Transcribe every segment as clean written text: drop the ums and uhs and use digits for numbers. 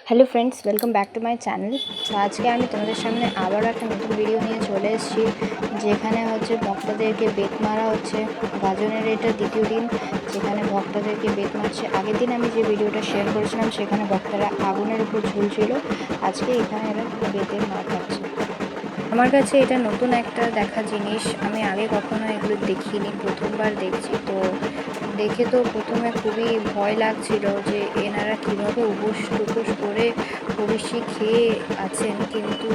Hello friends, welcome back to my channel. তো আজকে আমি তোমাদের সামনে আবারও একটা নতুন ভিডিও নিয়ে চলে এসেছি, যেখানে হচ্ছে ভক্তদেরকে বেত মারা হচ্ছে। গাজনের এটা দ্বিতীয় দিন যেখানে ভক্তদেরকে বেত মারছে। আগের দিন আমি যে ভিডিওটা শেয়ার করেছিলাম সেখানে ভক্তরা আগুনের উপর ঝুলছিল, আজকে এখানে এরা বেতের মার খাচ্ছে। আমার কাছে এটা নতুন একটা দেখা জিনিস, আমি আগে কখনো এগুলো দেখিনি, প্রথমবার দেখছি। তো দেখে তো প্রথমে খুবই ভয় লাগছিল যে এনারা কীভাবে উপোস টুপোস করে হবিষ্যি খেয়ে আছেন, কিন্তু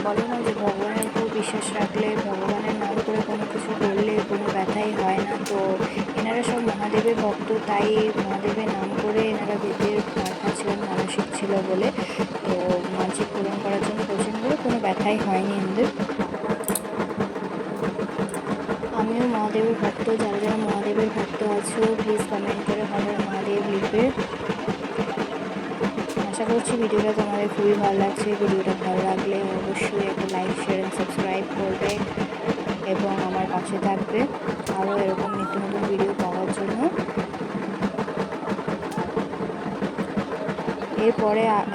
বলে না যে ভগবানের উপর বিশ্বাস রাখলে, ভগবানের নাম করে কোনো কিছু করলে কোনো ব্যথাই হয় না। তো এনারা সব মহাদেবের ভক্ত, তাই মহাদেবের নাম করে এনারা বেতের মার খাচ্ছিলেন, মানসিক ছিল বলে। তো মানসিক পূরণ করার জন্য করছেন বলে কোনো ব্যথাই হয়নি আমাদের। আমিও মহাদেবের ভক্ত, যারা যারা মহাদেবের ভক্ত আছো প্লিজ কমেন্ট করে হর হর মহাদেব লিখবে। আশা করছি ভিডিওটা তোমাদের খুবই ভালো লাগছে। ভিডিওটা ভালো লাগলে অবশ্যই একটা লাইক, শেয়ার অ্যান্ড সাবস্ক্রাইব করবে এবং আমার পাশে থাকবে আরও এরকম নিত্য নতুন ভিডিও পাওয়ার জন্য।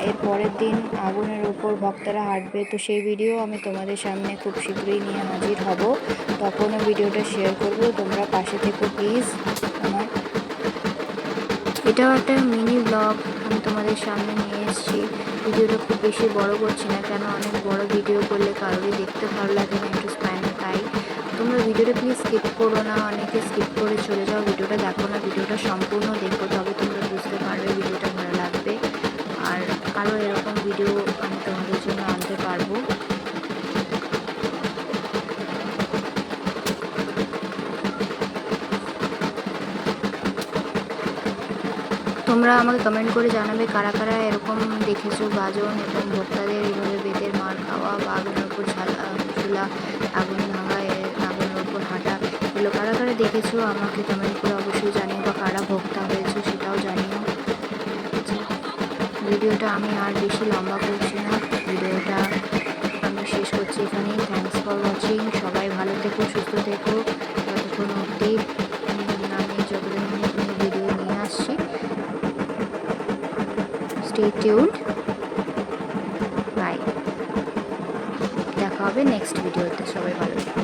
এর পরের দিন আগুনের উপর ভক্তরা হাঁটবে, তো সেই ভিডিও আমি তোমাদের সামনে খুব শীঘ্রই নিয়ে হাজির হব। তখনও ভিডিওটা শেয়ার করব, তোমরা পাশে থেকো প্লিজ আমার। এটাও একটা মিনি ব্লগ আমি তোমাদের সামনে নিয়ে এসেছি। ভিডিওটা খুব বেশি বড় করছি না, কেন অনেক বড় ভিডিও করলে কারোরই দেখতে ভালো লাগে না, একটু স্প্যান। তাই তোমরা ভিডিওটা প্লিজ স্কিপ করো না, অনেকে স্কিপ করে চলে যাও, ভিডিওটা দেখো না, ভিডিওটা সম্পূর্ণ দেখো, তবে তোমরা বুঝতে পারবে ভিডিওটা ভালো লাগবে। আর আরও এরকম ভিডিও আমি তোমাদের জন্য আনতে পারবো। তোমরা আমাকে কমেন্ট করে জানাবে কারা কারা এরকম দেখেছো গাজন এবং ভোক্তাদের এইভাবে বেতের মার খাওয়া বা আগুনের উপর ঝুলা, আগুন ভাঙা, আগুনের উপর হাঁটা, এগুলো কারা কারা দেখেছো আমাকে কমেন্ট করে অবশ্যই জানিও, বা কারা ভোক্তা হয়েছো সেটাও জানিও। ভিডিওটা আমি আর বেশি লম্বা করছি না, ভিডিওটা আমি শেষ করছি এখানেই। Thanks for watching. সবাই ভালো থেকো, সুস্থ থেকো। ততক্ষণ অবধি আমি যতদিন ভিডিও নিয়ে আসছি, স্টে টিউনড। বাই, দেখা হবে নেক্সট ভিডিওতে। সবাই ভালো থেকো।